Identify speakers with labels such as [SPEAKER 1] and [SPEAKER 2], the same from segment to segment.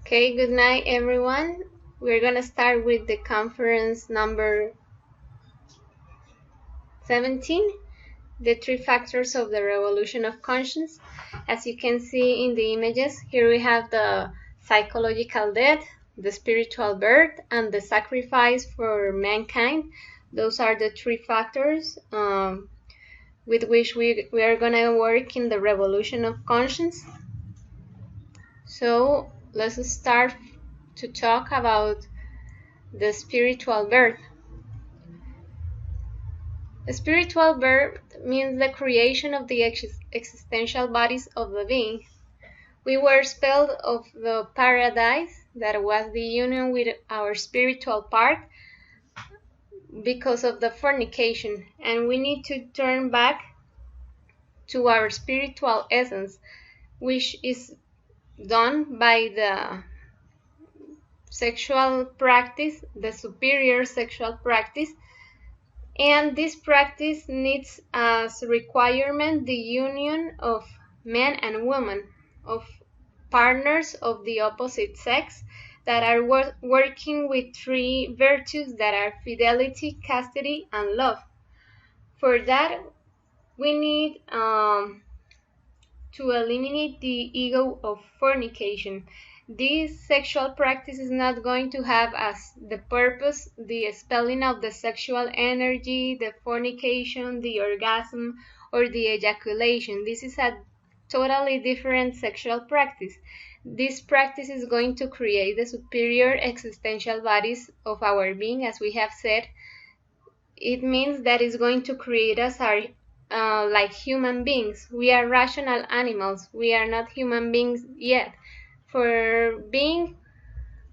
[SPEAKER 1] Okay, good night everyone. We're gonna start with the conference number 17, the three factors of the revolution of conscience. As you can see in the images, here we have the psychological death, the spiritual birth, and the sacrifice for mankind. Those are the three factors with which we are gonna work in the revolution of conscience. So let's start to talk about the spiritual birth. Spiritual birth means the creation of the existential bodies of the being. We were expelled of the paradise that was the union with our spiritual part because of the fornication, and we need to turn back to our spiritual essence, which is done by the sexual practice, the superior sexual practice. And this practice needs as requirement the union of men and women, of partners of the opposite sex that are working with three virtues that are fidelity, chastity, and love. For that, we need to eliminate the ego of fornication. This sexual practice is not going to have as the purpose the expelling of the sexual energy, the fornication, the orgasm, or the ejaculation. This is a totally different sexual practice. This practice is going to create the superior existential bodies of our being, as we have said. It means that it's going to create us like human beings. We are rational animals. We are not human beings yet. For being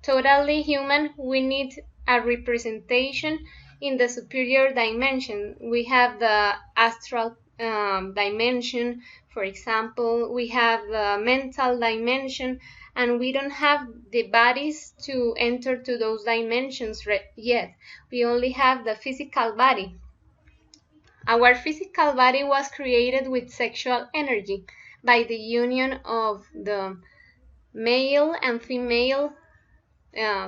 [SPEAKER 1] totally human, we need a representation in the superior dimension. We have the astral dimension, for example. We have the mental dimension, and we don't have the bodies to enter to those dimensions yet. We only have the physical body. Our physical body was created with sexual energy by the union of the male and female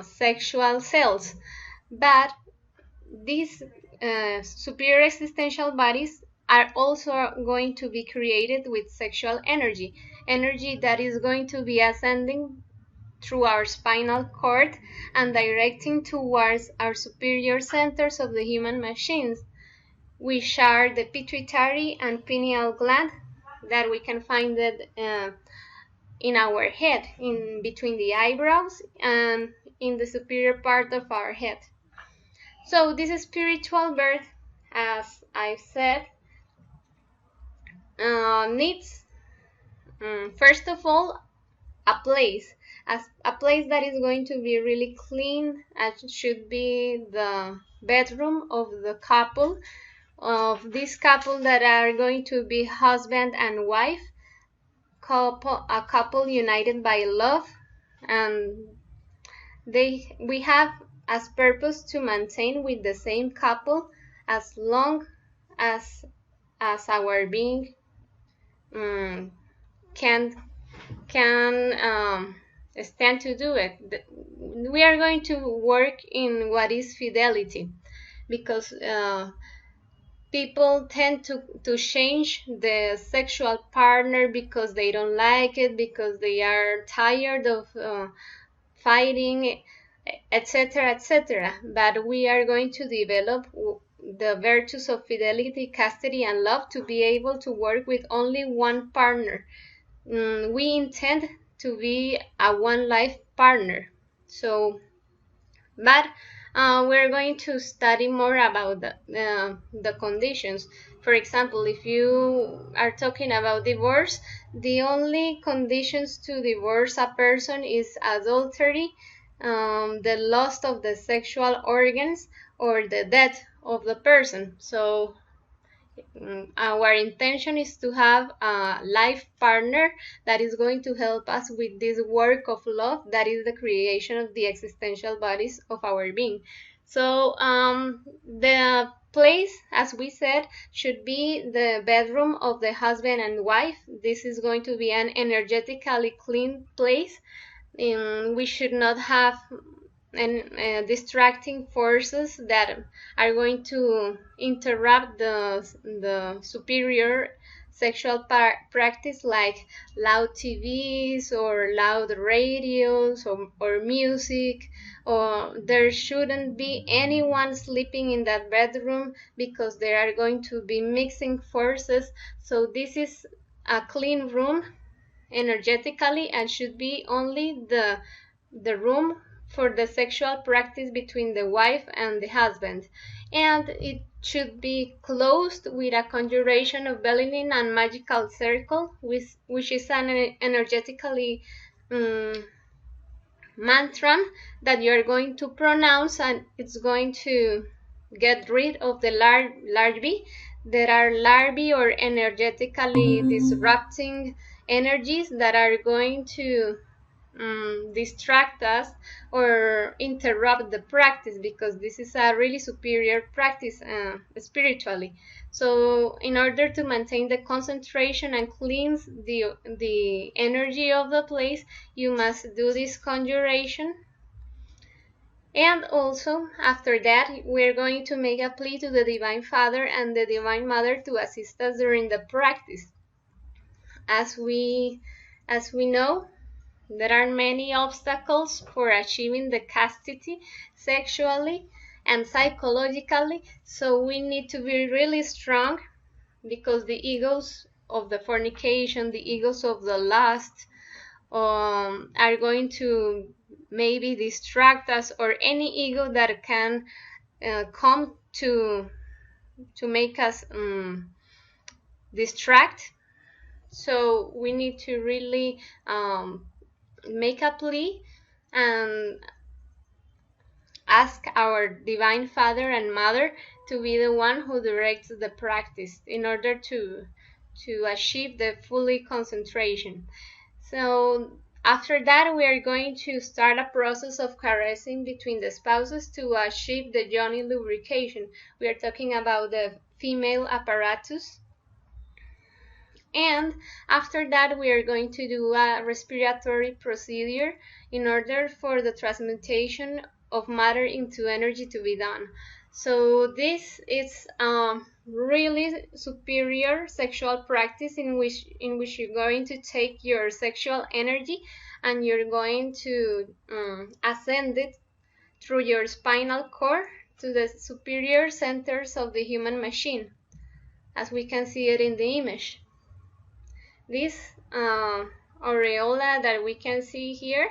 [SPEAKER 1] sexual cells. But these superior existential bodies are also going to be created with sexual energy, energy that is going to be ascending through our spinal cord and directing towards our superior centers of the human machines, which are the pituitary and pineal gland that we can find it in our head, in between the eyebrows and in the superior part of our head. So this spiritual birth, as I've said, needs first of all a place, a place that is going to be really clean. It should be the bedroom of the couple, of this couple that are going to be husband and wife, a couple united by love, and we have as purpose to maintain with the same couple as long as our being can stand to do it. We are going to work in what is fidelity, because people tend to change the sexual partner because they don't like it, because they are tired of fighting, etc., etc. But we are going to develop the virtues of fidelity, chastity, and love to be able to work with only one partner. We intend to be a one life partner. So, but we're going to study more about the conditions. For example, if you are talking about divorce, the only conditions to divorce a person is adultery, the loss of the sexual organs, or the death of the person. So our intention is to have a life partner that is going to help us with this work of love, that is the creation of the existential bodies of our being. So the place, as we said, should be the bedroom of the husband and wife. This is going to be an energetically clean place We should not have distracting forces that are going to interrupt the superior sexual practice, like loud TVs or loud radios or music. Or there shouldn't be anyone sleeping in that bedroom because there are going to be mixing forces. So this is a clean room energetically and should be only the room for the sexual practice between the wife and the husband, and it should be closed with a conjuration of Bellinin and magical circle, which is an energetically mantra that you're going to pronounce, and it's going to get rid of the larvae. There are larvae or energetically disrupting energies that are going to distract us or interrupt the practice, because this is a really superior practice spiritually. So in order to maintain the concentration and cleanse the energy of the place, you must do this conjuration. And also, after that, we're going to make a plea to the Divine Father and the Divine Mother to assist us during the practice. As we know, there are many obstacles for achieving the chastity sexually and psychologically, so we need to be really strong, because the egos of the fornication, the egos of the lust, are going to maybe distract us, or any ego that can come to make us distract. So we need to really make a plea and ask our Divine Father and Mother to be the one who directs the practice in order to achieve the fully concentration. So after that, we are going to start a process of caressing between the spouses to achieve the yoni lubrication. We are talking about the female apparatus. And after that, we are going to do a respiratory procedure in order for the transmutation of matter into energy to be done. So this is really superior sexual practice in which you're going to take your sexual energy and you're going to ascend it through your spinal cord to the superior centers of the human machine, as we can see it in the image. This aureola that we can see here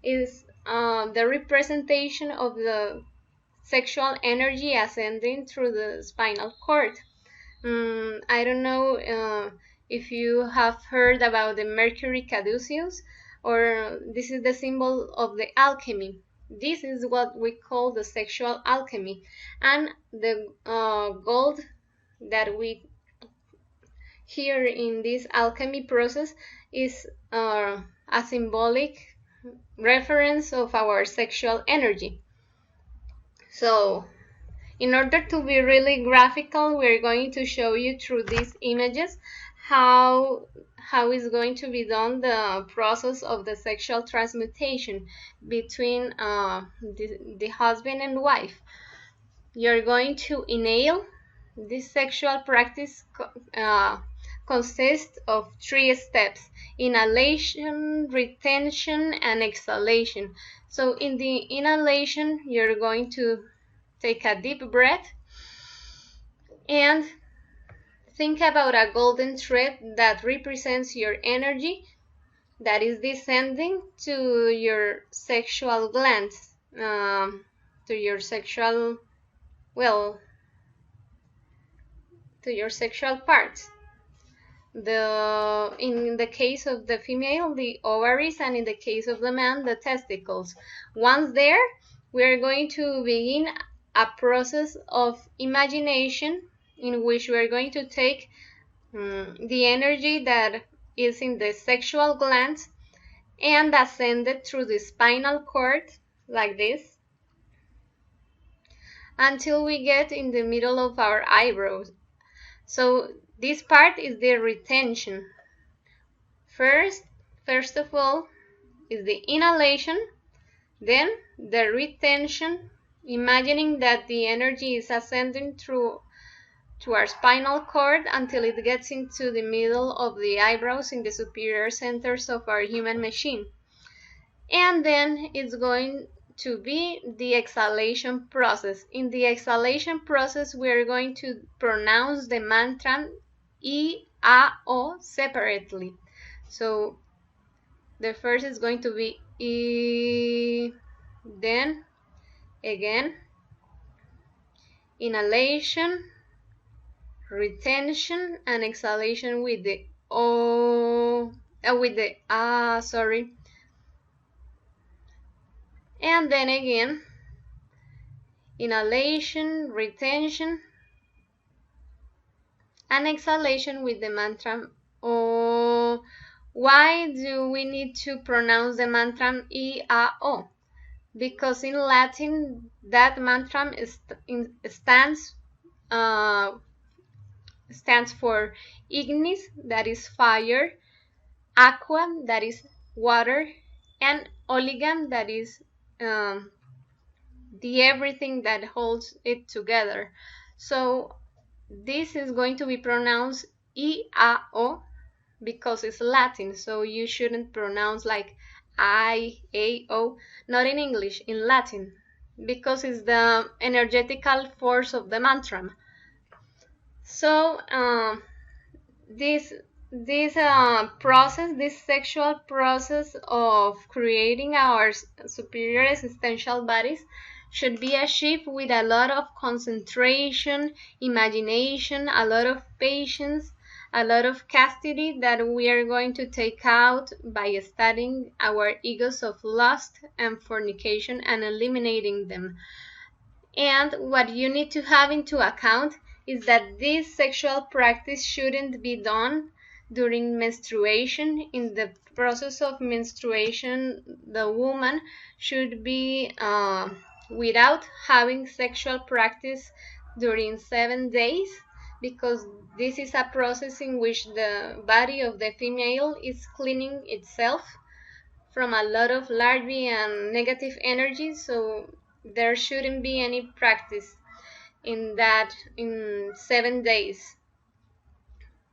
[SPEAKER 1] is the representation of the sexual energy ascending through the spinal cord. I don't know if you have heard about the Mercury caduceus, or this is the symbol of the alchemy. This is what we call the sexual alchemy, and the gold that we here in this alchemy process is a symbolic reference of our sexual energy. So in order to be really graphical, we're going to show you through these images how is going to be done the process of the sexual transmutation between the husband and wife. You're going to inhale. This sexual practice consists of 3 steps: inhalation, retention, and exhalation. So in the inhalation, you're going to take a deep breath and think about a golden thread that represents your energy that is descending to your sexual glands, to your sexual, well, to your sexual parts. In the case of the female, the ovaries, and in the case of the man, the testicles. Once there, we are going to begin a process of imagination in which we are going to take the energy that is in the sexual glands and ascend it through the spinal cord like this until we get in the middle of our eyebrows. So this part is the retention. First of all, is the inhalation, then the retention, imagining that the energy is ascending through to our spinal cord until it gets into the middle of the eyebrows in the superior centers of our human machine. And then it's going to be the exhalation process. In the exhalation process, we're going to pronounce the mantra I, A, O separately. So the first is going to be I, then again inhalation, retention, and exhalation with the O, with the sorry. And then again, inhalation, retention, and exhalation with the mantra O. Why do we need to pronounce the mantra I, A, O? Because in Latin, that mantra stands for ignis, that is fire, aqua, that is water, and oligam, that is the everything that holds it together. So this is going to be pronounced I-A-O because it's Latin, so you shouldn't pronounce like I-A-O, not in English, in Latin, because it's the energetical force of the mantra. So this process, this sexual process of creating our superior existential bodies should be achieved with a lot of concentration, imagination, a lot of patience, a lot of chastity that we are going to take out by studying our egos of lust and fornication and eliminating them. And what you need to have into account is that this sexual practice shouldn't be done during menstruation. In the process of menstruation, the woman should be without having sexual practice during 7 days, because this is a process in which the body of the female is cleaning itself from a lot of larvae and negative energy, so there shouldn't be any practice in 7 days.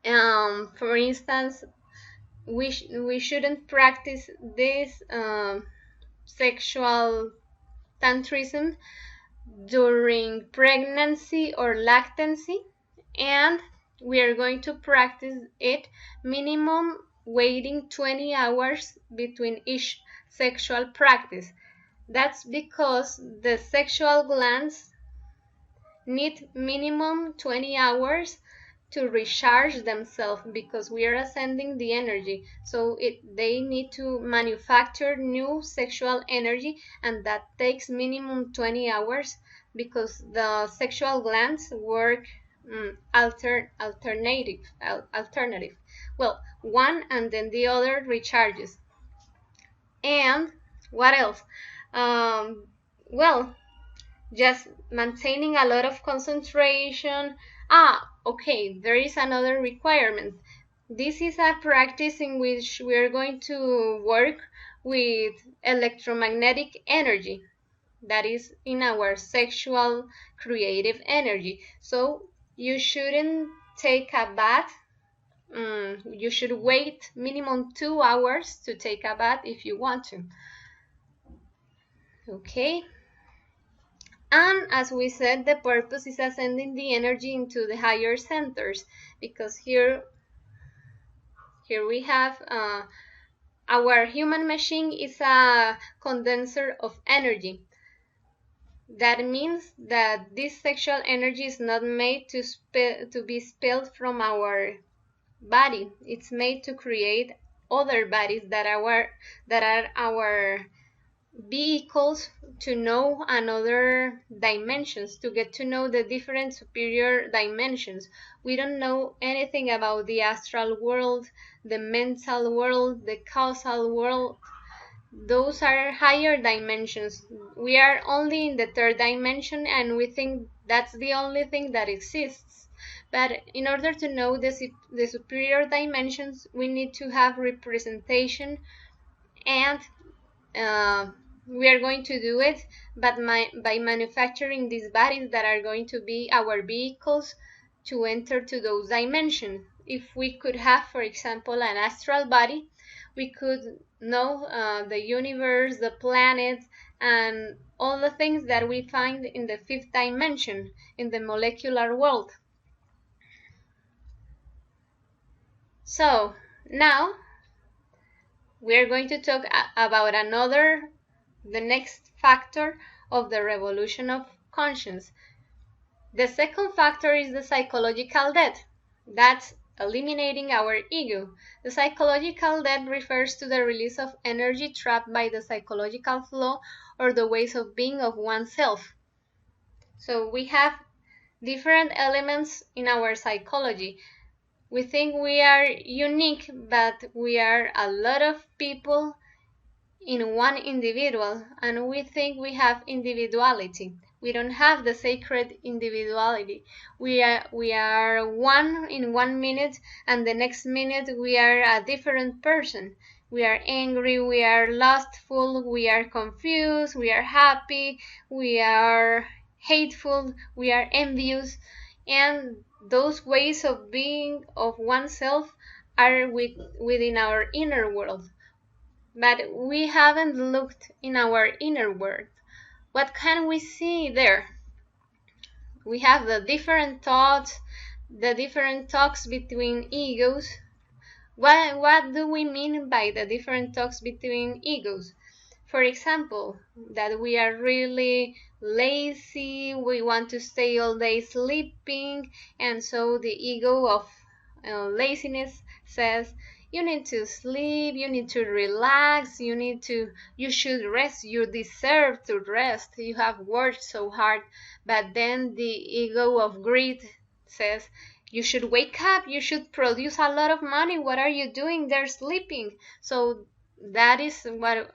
[SPEAKER 1] For instance, we shouldn't practice this sexual tantrism during pregnancy or lactancy, and we are going to practice it minimum waiting 20 hours between each sexual practice. That's because the sexual glands need minimum 20 hours to recharge themselves, because we are ascending the energy, so they need to manufacture new sexual energy, and that takes minimum 20 hours because the sexual glands work alternative. Well, one and then the other recharges. And what else? Well, just maintaining a lot of concentration. Okay, there is another requirement. This is a practice in which we are going to work with electromagnetic energy, that is in our sexual creative energy. So you shouldn't take a bath. You should wait minimum 2 hours to take a bath if you want to. Okay. And as we said, the purpose is ascending the energy into the higher centers, because here we have our human machine is a condenser of energy. That means that this sexual energy is not made to be expelled from our body. It's made to create other bodies that are our vehicles to know another dimensions, to get to know the different superior dimensions. We don't know anything about the astral world, the mental world, the causal world. Those are higher dimensions. We are only in the third dimension, and we think that's the only thing that exists. But in order to know the superior dimensions, we need to have representation and uh, we are going to do it, but by manufacturing these bodies that are going to be our vehicles to enter to those dimensions. If we could have, for example, an astral body, we could know the universe, the planets, and all the things that we find in the fifth dimension, in the molecular world. So now we are going to talk about the next factor of the revolution of conscience. The second factor is the psychological death. That's eliminating our ego. The psychological death refers to the release of energy trapped by the psychological flow or the ways of being of oneself. So we have different elements in our psychology. We think we are unique, but we are a lot of people in one individual, and we think we have individuality. We don't have the sacred individuality. We are one in 1 minute, and the next minute we are a different person. We are angry, we are lustful, we are confused, we are happy, we are hateful, we are envious, and those ways of being of oneself are within our inner world. But we haven't looked in our inner world. What can we see there? We have the different thoughts, the different talks between egos. What do we mean by the different talks between egos? For example, that we are really lazy, we want to stay all day sleeping, and so the ego of laziness says, you need to sleep, you need to relax, you should rest, you deserve to rest, you have worked so hard. But then the ego of greed says, you should wake up, you should produce a lot of money, what are you doing there sleeping? So that is what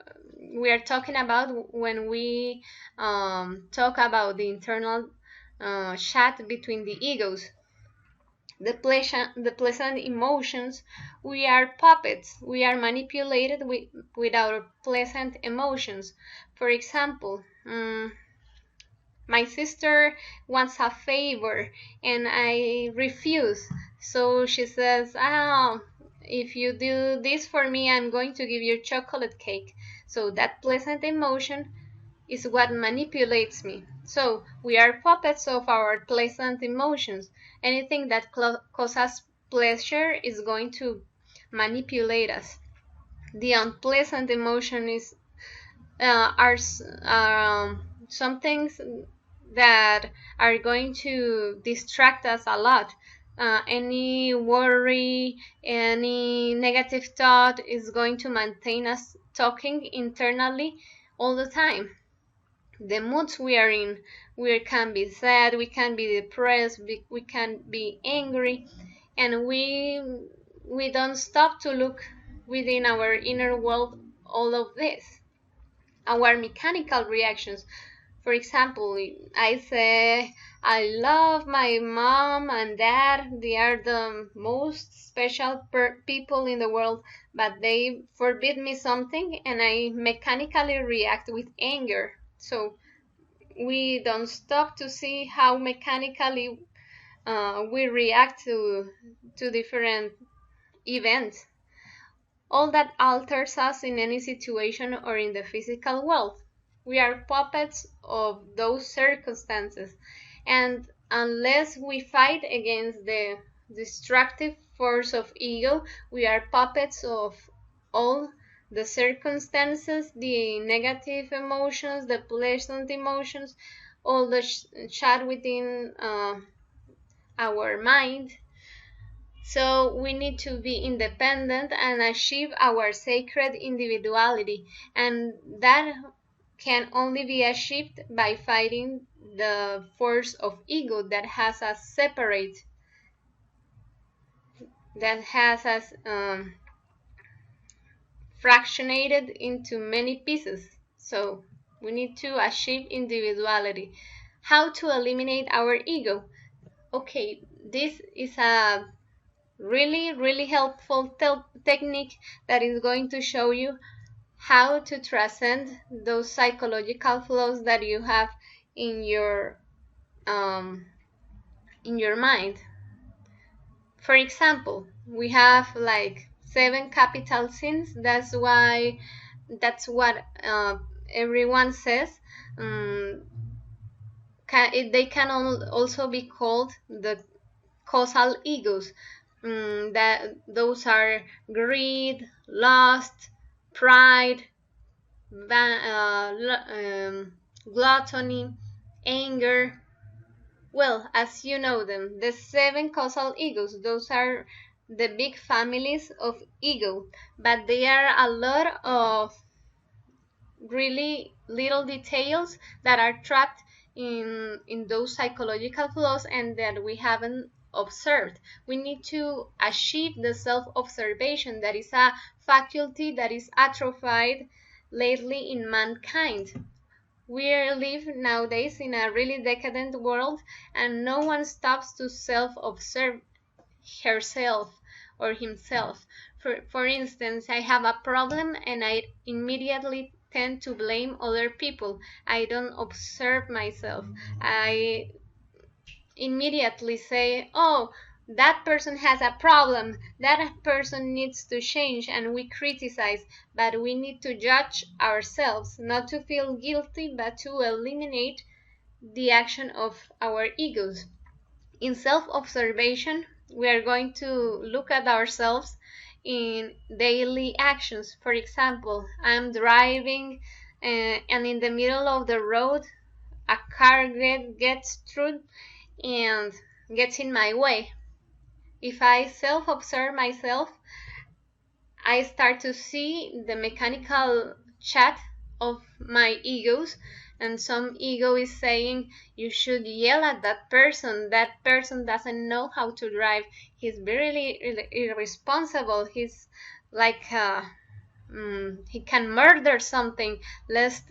[SPEAKER 1] we are talking about when we talk about the internal chat between the egos. The pleasant emotions, we are puppets, we are manipulated with our pleasant emotions. For example, my sister wants a favor and I refuse. So she says, if you do this for me, I'm going to give you chocolate cake. So that pleasant emotion is what manipulates me. So we are puppets of our pleasant emotions. Anything that causes pleasure is going to manipulate us. The unpleasant emotion are some things that are going to distract us a lot. Any worry, any negative thought is going to maintain us talking internally all the time. The moods we are in, we can be sad, we can be depressed, we can be angry, and we don't stop to look within our inner world all of this. Our mechanical reactions. For example, I say, I love my mom and dad. They are the most special people in the world, but they forbid me something and I mechanically react with anger. So we don't stop to see how mechanically we react to different events. All that alters us in any situation or in the physical world. We are puppets of those circumstances, and unless we fight against the destructive force of ego, we are puppets of all the circumstances, the negative emotions, the pleasant emotions, all the chat within our mind. So we need to be independent and achieve our sacred individuality, and that can only be achieved by fighting the force of ego that has us separate, that has us fractionated into many pieces. So we need to achieve individuality. How to eliminate our ego? Okay, this is a really helpful technique that is going to show you how to transcend those psychological flaws that you have in um, your mind. For example, we have like 7 capital sins. That's what everyone says. They can also be called the causal egos. That those are greed, lust, pride, gluttony, anger. Well, as you know them, the 7 causal egos, those are the big families of ego, but there are a lot of really little details that are trapped in those psychological flaws and that we haven't observed. We need to achieve the self-observation that is a faculty that is atrophied lately in mankind. We live nowadays in a really decadent world and no one stops to self-observe herself or himself. For instance, I have a problem and I immediately tend to blame other people. I don't observe myself. I immediately say, oh, that person has a problem, that person needs to change, and we criticize, but we need to judge ourselves, not to feel guilty, but to eliminate the action of our egos. In self-observation, we are going to look at ourselves in daily actions. For example, I'm driving and in the middle of the road, a car gets through and gets in my way. If I self-observe myself, I start to see the mechanical chat of my egos, and some ego is saying you should yell at that person doesn't know how to drive, he's very irresponsible, he's like he can murder something, lest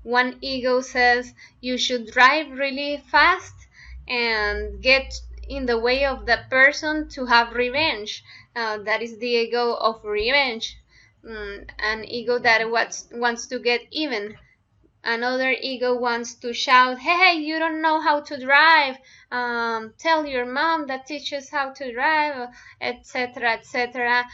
[SPEAKER 1] one ego says you should drive really fast and get in the way of the person to have revenge. That is the ego of revenge, an ego that wants to get even. Another ego wants to shout, hey, you don't know how to drive, tell your mom that teaches how to drive, etc., etc.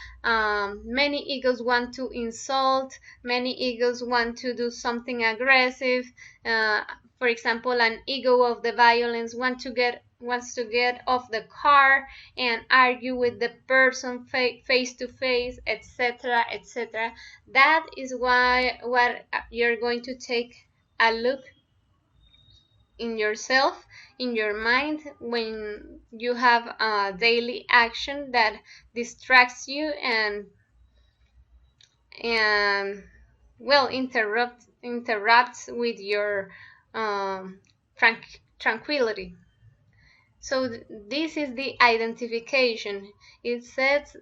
[SPEAKER 1] Many egos want to insult, many egos want to do something aggressive. For example, an ego of the violence wants to get off the car and argue with the person face to face, etc., etc. That is what you're going to take a look in yourself, in your mind, when you have a daily action that distracts you and well interrupts with your tranquility. So this is the identification. It says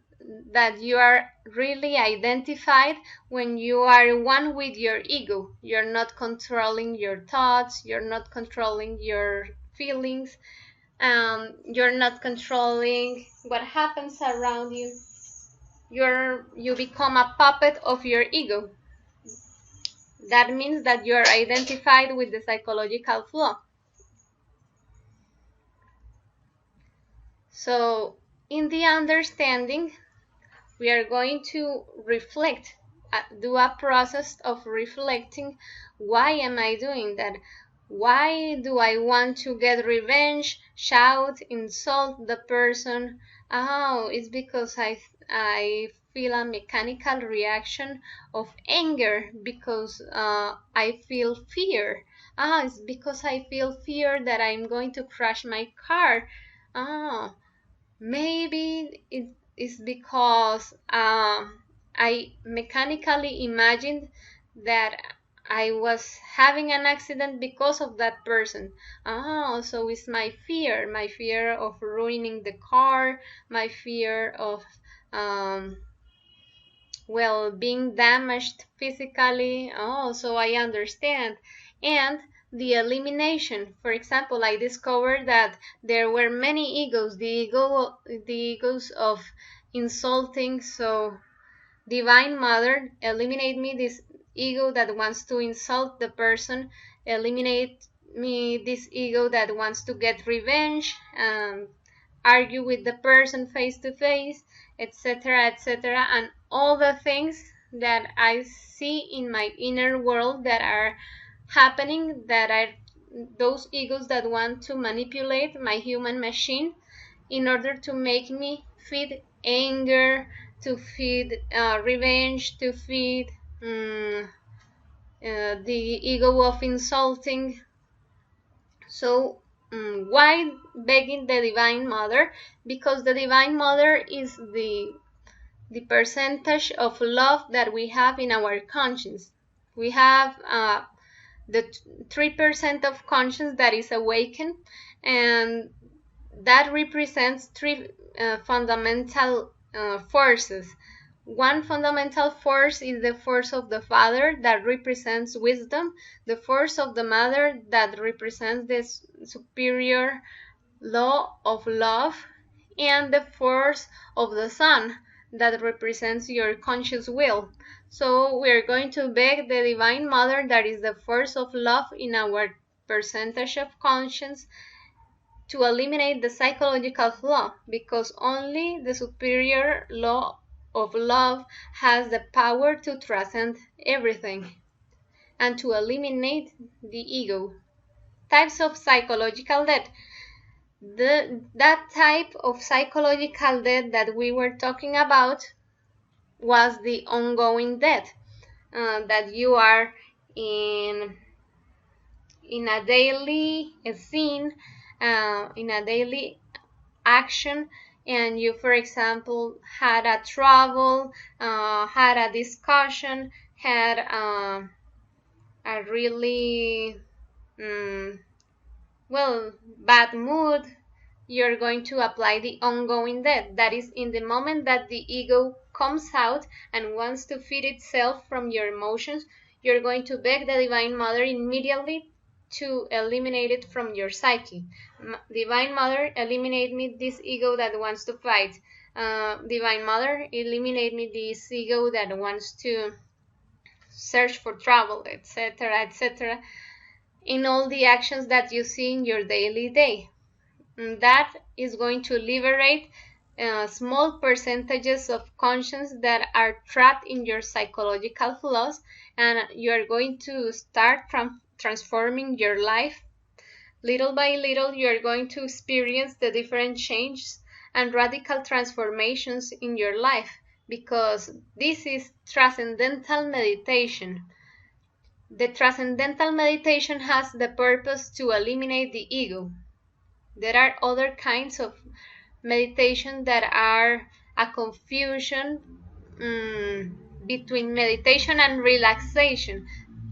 [SPEAKER 1] that you are really identified when you are one with your ego. You're not controlling your thoughts, you're not controlling your feelings, you're not controlling what happens around you. You become a puppet of your ego. That means that you are identified with the psychological flaw. So in the understanding, we are going to reflect, do a process of reflecting. Why am I doing that? Why do I want to get revenge, shout, insult the person? Oh, it's because I feel a mechanical reaction of anger because I feel fear. It's because I feel fear that I'm going to crash my car. Maybe it is because I mechanically imagined that I was having an accident because of that person. So it's my fear of ruining the car, my fear of well, being damaged physically. So I understand. And the elimination. For example, I discovered that there were many egos, the egos of insulting. So Divine Mother, eliminate me this ego that wants to insult the person, eliminate me this ego that wants to get revenge, argue with the person face to face, etc., etc., and all the things that I see in my inner world that are happening, that are those egos that want to manipulate my human machine in order to make me feed anger, to feed revenge, to feed the ego of insulting. So why begging the Divine Mother? Because the Divine Mother is the percentage of love that we have in our conscience. We have the 3% of conscience that is awakened, and that represents three fundamental forces. One fundamental force is the force of the Father that represents wisdom, the force of the Mother that represents the superior law of love, and the force of the Son that represents your conscious will. So we are going to beg the Divine Mother, that is the force of love in our percentage of conscience, to eliminate the psychological law, because only the superior law of love has the power to transcend everything, and to eliminate the ego. Types of psychological death. That type of psychological death that we were talking about was the ongoing death, that you are in a daily scene, in a daily action, and you, for example, had a trouble, had a discussion, had a really bad mood, you're going to apply the ongoing death. That is, in the moment that the ego comes out and wants to feed itself from your emotions, you're going to beg the Divine Mother immediately to eliminate it from your psyche. Divine Mother, eliminate me this ego that wants to fight. Divine Mother, eliminate me this ego that wants to search for trouble, etc., etc., in all the actions that you see in your daily day. And that is going to liberate small percentages of conscience that are trapped in your psychological flaws, and you are going to start transforming your life. Little by little, you are going to experience the different changes and radical transformations in your life, because this is transcendental meditation. The transcendental meditation has the purpose to eliminate the ego. There are other kinds of meditation that are a confusion between meditation and relaxation,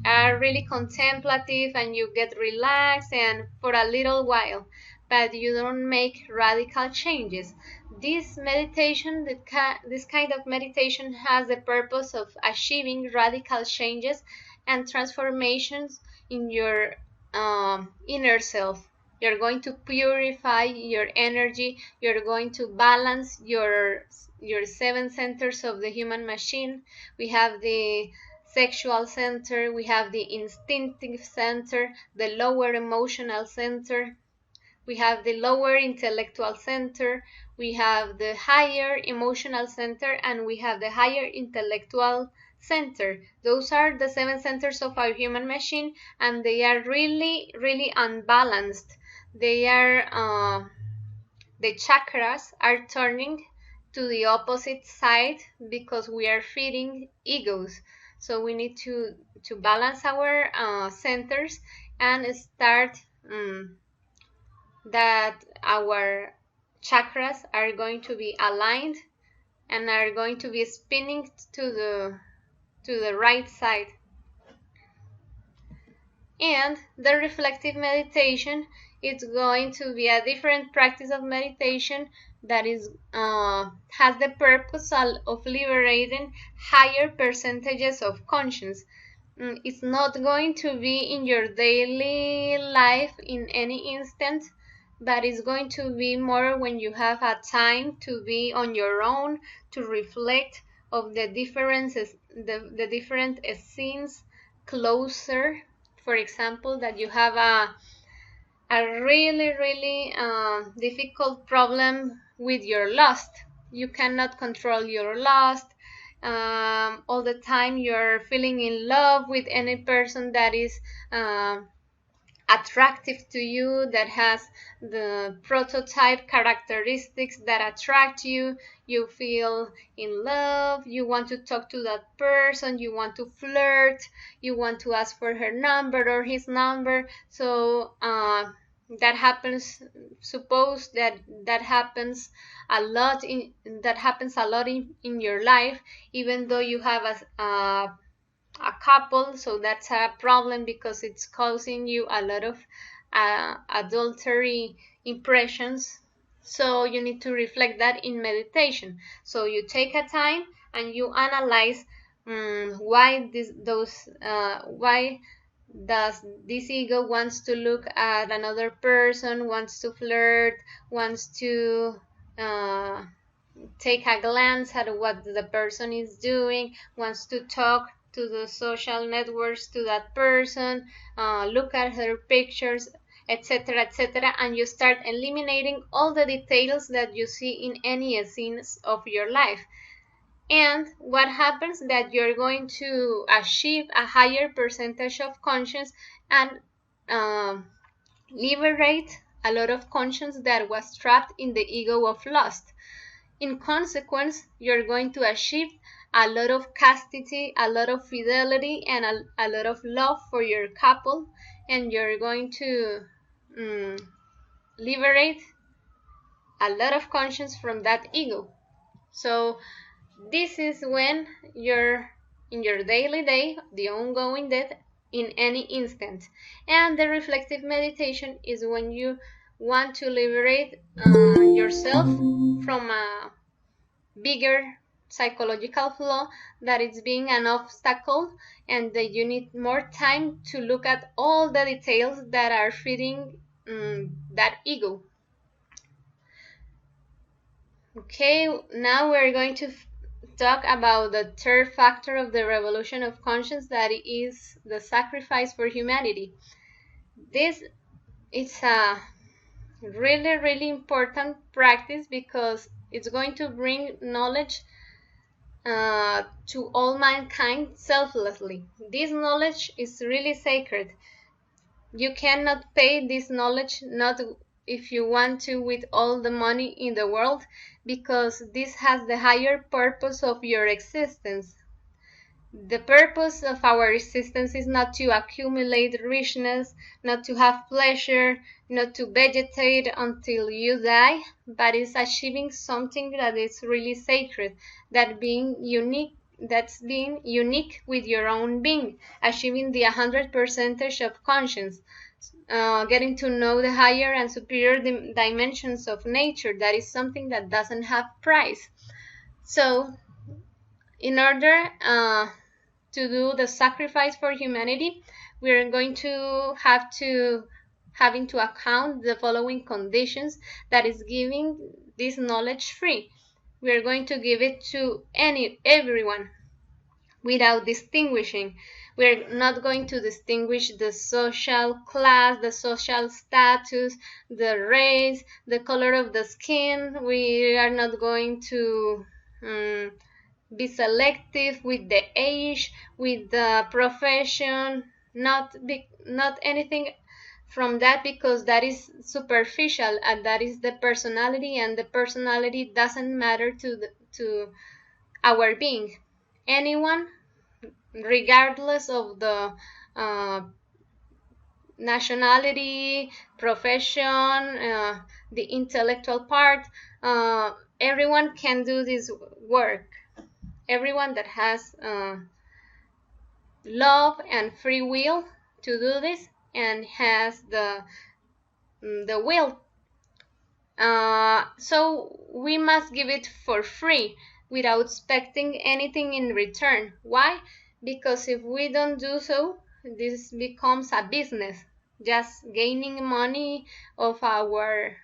[SPEAKER 1] are really contemplative, and you get relaxed and for a little while, but you don't make radical changes. This meditation, this kind of meditation, has the purpose of achieving radical changes and transformations in your inner self. You're going to purify your energy. You're going to balance your 7 centers of the human machine. We have the sexual center, we have the instinctive center, the lower emotional center, we have the lower intellectual center, we have the higher emotional center, and we have the higher intellectual center. Those are the 7 centers of our human machine, and they are really, really unbalanced. They are the chakras are turning to the opposite side because we are feeding egos. So we need to balance our centers and start that our chakras are going to be aligned and are going to be spinning to the right side. And the reflective meditation is going to be a different practice of meditation that is has the purpose of liberating higher percentages of conscience. It's not going to be in your daily life in any instant, but it's going to be more when you have a time to be on your own, to reflect of the differences, the different scenes closer. For example, that you have a really difficult problem with your lust. You cannot control your lust. All the time you're feeling in love with any person that is attractive to you, that has the prototype characteristics that attract you. You feel in love, you want to talk to that person, you want to flirt, you want to ask for her number or his number. So that happens. Suppose that that happens a lot in your life, even though you have a couple. So that's a problem because it's causing you a lot of adultery impressions. So you need to reflect that in meditation. So you take a time and you analyze why does this ego wants to look at another person, wants to flirt, wants to take a glance at what the person is doing, wants to talk to the social networks to that person, look at her pictures, etc., etc., and you start eliminating all the details that you see in any scenes of your life. And what happens that you're going to achieve a higher percentage of conscience and um, liberate a lot of conscience that was trapped in the ego of lust. In consequence, you're going to achieve a lot of chastity, a lot of fidelity, and a lot of love for your couple, and you're going to liberate a lot of conscience from that ego. So this is when you're in your daily day, the ongoing death, in any instant. And the reflective meditation is when you want to liberate yourself from a bigger psychological flaw that is being an obstacle, and that you need more time to look at all the details that are feeding that ego. Okay, now we're going to talk about the third factor of the revolution of conscience, that is the sacrifice for humanity. This is a really important practice because it's going to bring knowledge to all mankind selflessly. This knowledge is really sacred. You cannot pay this knowledge, not if you want to, with all the money in the world, because this has the higher purpose of your existence. The purpose of our existence is not to accumulate richness, not to have pleasure, not to vegetate until you die, but is achieving something that is really sacred, that's being unique with your own being, achieving the 100% of conscience, getting to know the higher and superior dimensions of nature. That is something that doesn't have price. So in order to do the sacrifice for humanity, we're going to have into account the following conditions that is giving this knowledge free. We're going to give it to everyone without distinguishing. We're not going to distinguish the social class, the social status, the race, the color of the skin. We are not going to be selective with the age, with the profession, not anything from that, because that is superficial and that is the personality, and the personality doesn't matter to our being. Anyone, regardless of the nationality, profession, the intellectual part, everyone can do this work. Everyone that has love and free will to do this and has the will. So we must give it for free without expecting anything in return. Why? Because if we don't do so, this becomes a business, just gaining money of our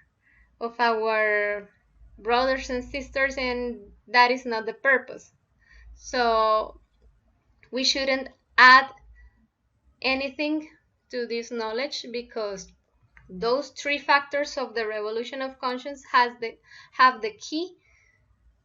[SPEAKER 1] brothers and sisters, and that is not the purpose. So we shouldn't add anything to this knowledge, because those three factors of the revolution of conscience have the key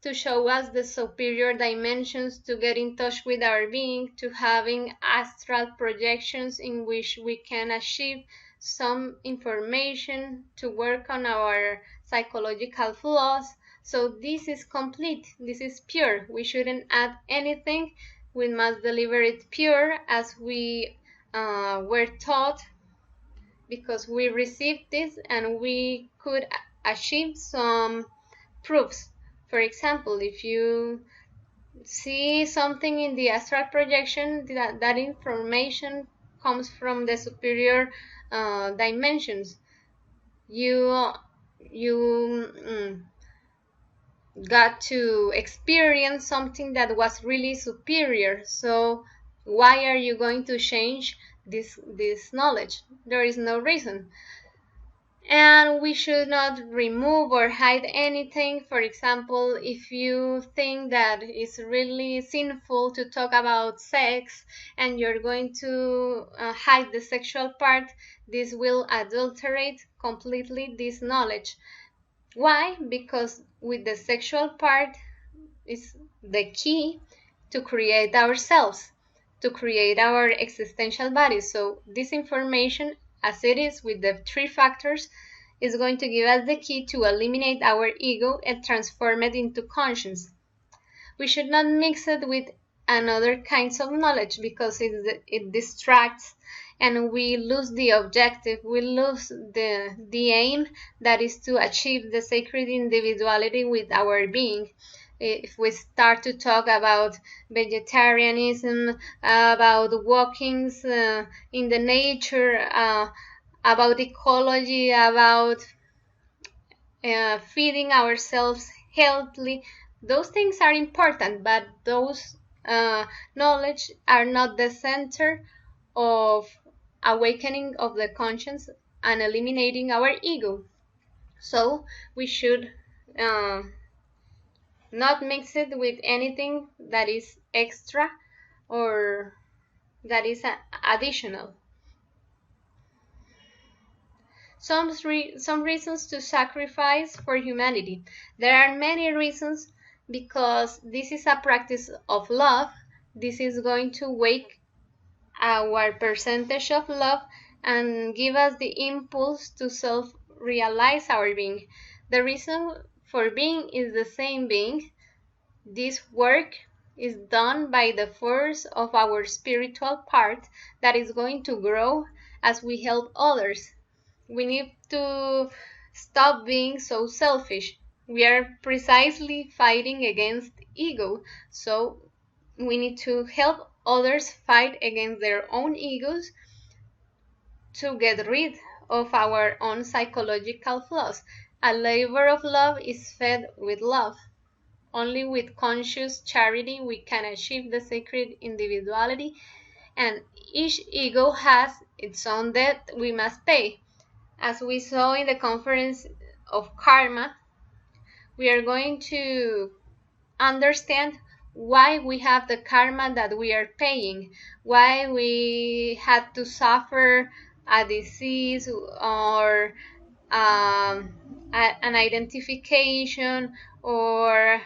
[SPEAKER 1] to show us the superior dimensions, to get in touch with our being, to having astral projections in which we can achieve some information, to work on our psychological flaws. So this is complete, this is pure. We shouldn't add anything. We must deliver it pure as we were taught, because we received this and we could achieve some proofs. For example, if you see something in the astral projection, that information comes from the superior dimensions. You got to experience something that was really superior. So why are you going to change this knowledge? There is no reason. And we should not remove or hide anything. For example, if you think that it's really sinful to talk about sex and you're going to hide the sexual part, this will adulterate completely this knowledge. Why? Because with the sexual part is the key to create ourselves, to create our existential body. So this information, as it is with the three factors, is going to give us the key to eliminate our ego and transform it into conscience. We should not mix it with another kinds of knowledge, because it distracts and we lose the objective, we lose the aim, that is to achieve the sacred individuality with our being. If we start to talk about vegetarianism, about walkings in the nature, about ecology, about feeding ourselves healthily, those things are important, but those knowledge are not the center of awakening of the conscience and eliminating our ego. So we should not mix it with anything that is extra or that is additional. Some reasons to sacrifice for humanity. There are many reasons, because this is a practice of love. This is going to wake our percentage of love and give us the impulse to self-realize our being. The reason for being is the same being. This work is done by the force of our spiritual part that is going to grow as we help others. We need to stop being so selfish. We are precisely fighting against ego, so we need to help others fight against their own egos to get rid of our own psychological flaws. A labor of love is fed with love. Only with conscious charity we can achieve the sacred individuality, and each ego has its own debt we must pay. As we saw in the conference of karma, we are going to understand why we have the karma that we are paying, why we had to suffer a disease or an identification or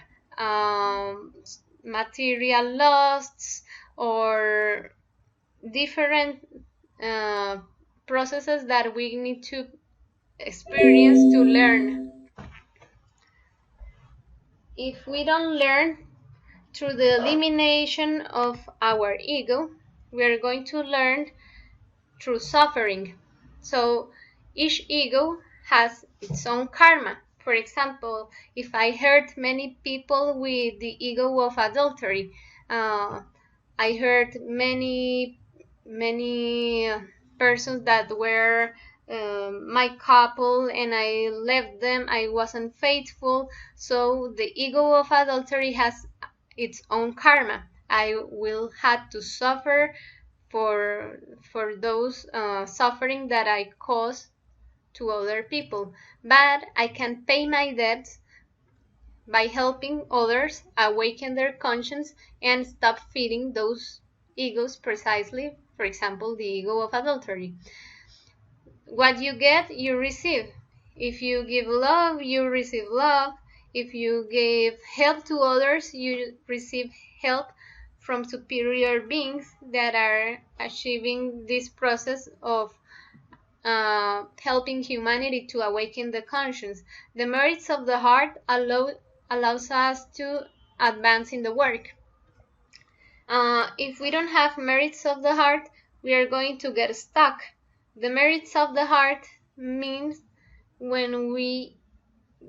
[SPEAKER 1] material lusts or different uh, processes that we need to experience to learn. If we don't learn through the elimination of our ego, we are going to learn through suffering. So each ego has its own karma. For example, if I hurt many people with the ego of adultery, I hurt many persons that were my couple and I left them, I wasn't faithful. So the ego of adultery has its own karma. I will have to suffer for those suffering that I cause to other people, but I can pay my debts by helping others awaken their conscience and stop feeding those egos precisely, for example, the ego of adultery. What you get, you receive. If you give love, you receive love. If you give help to others, you receive help from superior beings that are achieving this process of helping humanity to awaken the conscience. The merits of the heart allows us to advance in the work. If we don't have merits of the heart, we are going to get stuck. The merits of the heart means when we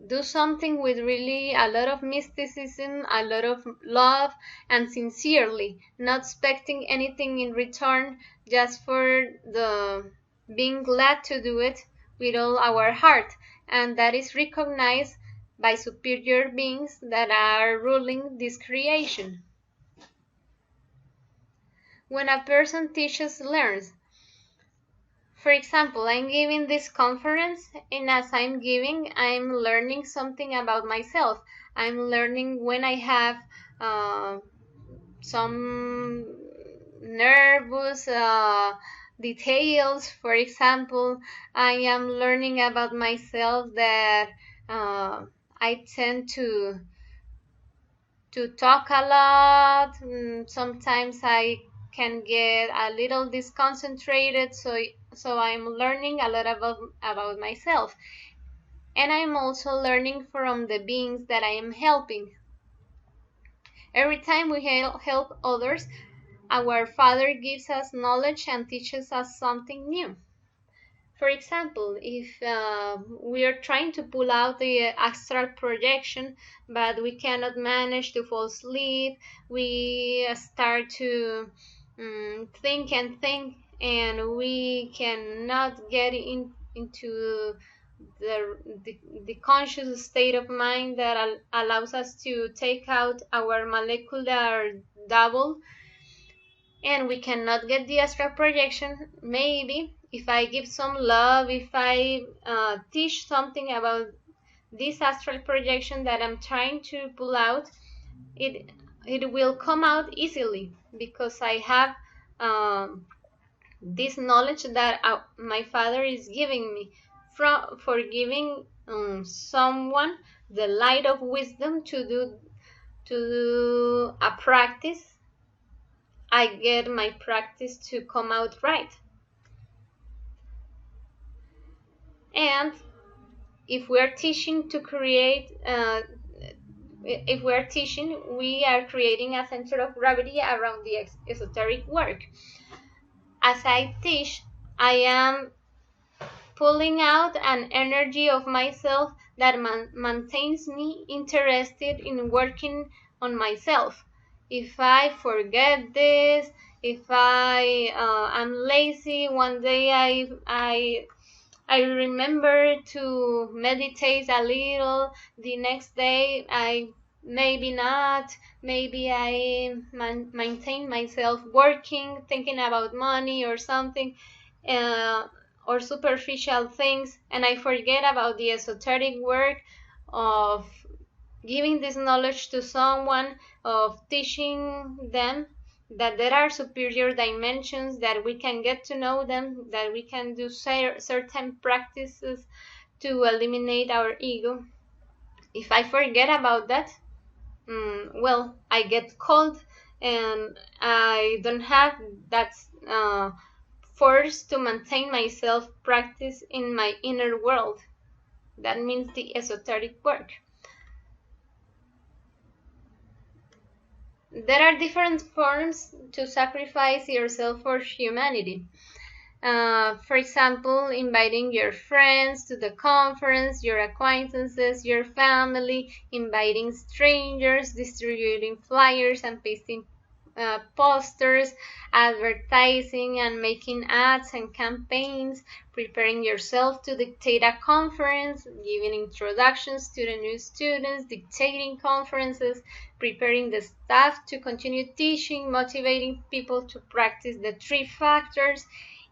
[SPEAKER 1] do something with really a lot of mysticism, a lot of love, and sincerely, not expecting anything in return, just for the being glad to do it with all our heart, and that is recognized by superior beings that are ruling this creation. When a person teaches, learns. For example, I'm giving this conference, and as I'm giving, I'm learning something about myself. I'm learning when I have some nervous details. For example, I am learning about myself that I tend to talk a lot. Sometimes I can get a little disconcentrated, so I'm learning a lot about myself. And I'm also learning from the beings that I am helping. Every time we help others, our Father gives us knowledge and teaches us something new. For example, if we are trying to pull out the astral projection, but we cannot manage to fall asleep, we start to think and think, and we cannot get into the conscious state of mind that allows us to take out our molecular double, and we cannot get the astral projection. Maybe if I give some love, if I teach something about this astral projection that I'm trying to pull out, it will come out easily, because I have this knowledge that my Father is giving me for giving someone the light of wisdom to do a practice. I get my practice to come out right. And if we're teaching to create, if we're teaching, we are creating a center of gravity around the esoteric work. As I teach, I am pulling out an energy of myself that maintains me interested in working on myself. If I forget this, if I am lazy, one day I remember to meditate a little. The next day I maybe not. Maybe I maintain myself working, thinking about money or something, uh, or superficial things, and I forget about the esoteric work of giving this knowledge to someone, of teaching them that there are superior dimensions, that we can get to know them, that we can do certain practices to eliminate our ego. If I forget about that, well, I get cold, and I don't have that force to maintain myself practice in my inner world. That means the esoteric work. There are different forms to sacrifice yourself for humanity. For example, inviting your friends to the conference, your acquaintances, your family, inviting strangers, distributing flyers and pasting posters, advertising and making ads and campaigns, preparing yourself to dictate a conference, giving introductions to the new students, dictating conferences, preparing the staff to continue teaching, motivating people to practice the 3 factors,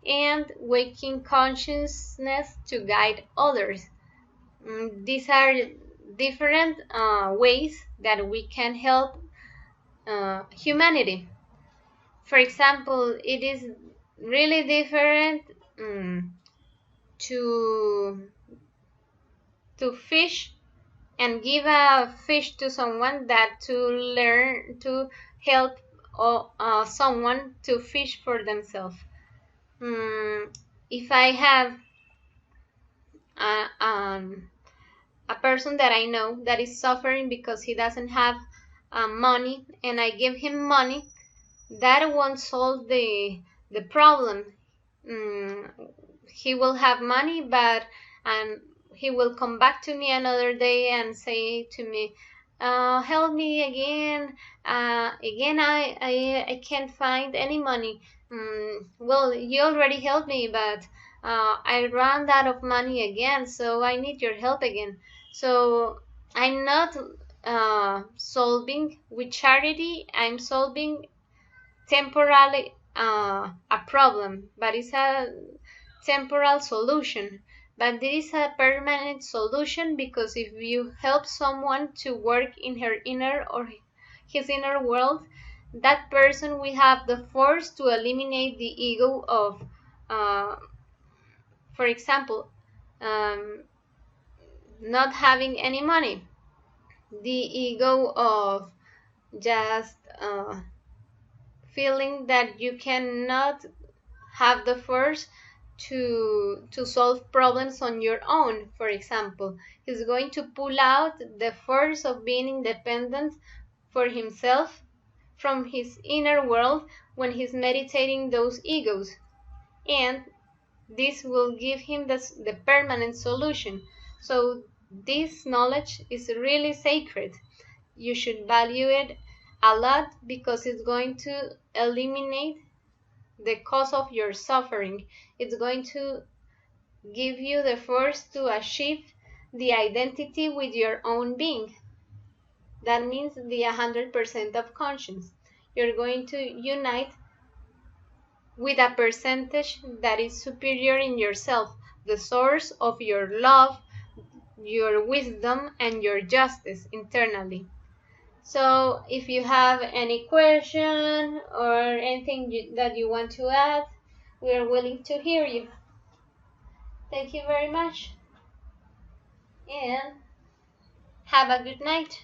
[SPEAKER 1] and waking consciousness to guide others. These are different ways that we can help humanity. For example, it is really different to fish and give a fish to someone that to learn to help someone to fish for themselves. If I have a, um, a person that I know that is suffering because he doesn't have money, and I give him money, that won't solve the problem. Mm, he will have money, but and he will come back to me another day and say to me, "Help me again. Again, I can't find any money." Well, you already helped me, but I ran out of money again, so I need your help again. So I'm not solving with charity. I'm solving temporarily a problem, but it's a temporal solution. But there is a permanent solution, because if you help someone to work in her inner or his inner world, that person will have the force to eliminate the ego of, uh, for example, um, not having any money, the ego of just feeling that you cannot have the force to solve problems on your own. For example, he's going to pull out the force of being independent for himself from his inner world when he's meditating those egos, and this will give him the permanent solution. So this knowledge is really sacred. You should value it a lot, because it's going to eliminate the cause of your suffering. It's going to give you the force to achieve the identity with your own being. That means the 100% of conscience. You're going to unite with a percentage that is superior in yourself, the source of your love, your wisdom, and your justice internally. So if you have any question or anything that you want to add, we are willing to hear you. Thank you very much, and have a good night.